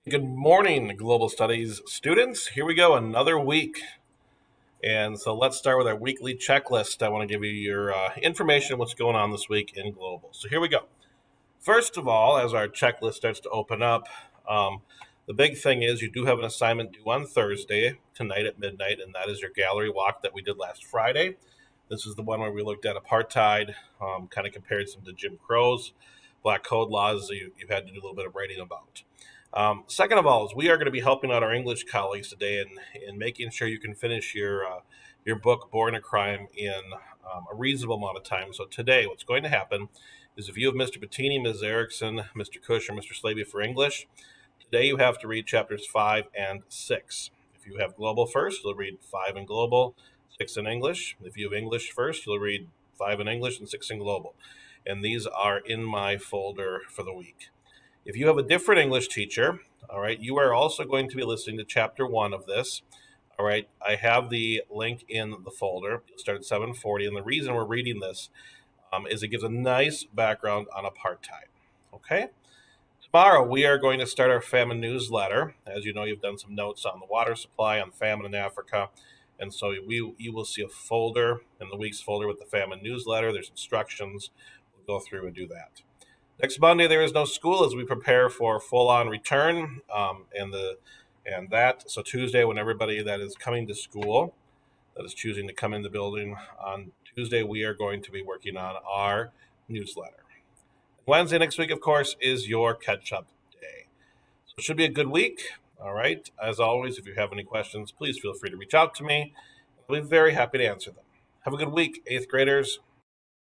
Good morning, Global Studies students. Here we go, another week. And so let's start with our weekly checklist. I want to give you your information on what's going on this week in Global. So here we go. First of all, as our checklist starts to open up, the big thing is you do have an assignment due on Thursday, tonight at midnight, and that is your gallery walk that we did last Friday. This is the one where we looked at apartheid, kind of compared some to Jim Crow's black code laws that you've had to do a little bit of writing about. Second of all, is we are going to be helping out our English colleagues today in making sure you can finish your book Born a Crime in a reasonable amount of time. So today, what's going to happen is if you have Mr. Bettini, Ms. Erickson, Mr. Cush, or Mr. Slavy for English, today you have to read chapters 5 and 6. If you have Global first, you'll read 5 in Global, 6 in English. If you have English first, you'll read 5 in English and 6 in Global. And these are in my folder for the week. If you have a different English teacher, all right, you are also going to be listening to chapter 1 of this. All right, I have the link in the folder. You'll start at 7:40, and the reason we're reading this is it gives a nice background on apartheid. Okay, tomorrow we are going to start our famine newsletter. As you know, you've done some notes on the water supply, on famine in Africa, and so you will see a folder in the week's folder with the famine newsletter. There's instructions. We'll go through and do that. Next Monday there is no school as we prepare for full-on return, and that so Tuesday when everybody that is coming to school that is choosing to come in the building on Tuesday, we are going to be working on our newsletter. Wednesday next week, of course, is your catch-up day. So it should be a good week. All right. As always, if you have any questions, please feel free to reach out to me. I'll be very happy to answer them. Have a good week, eighth graders.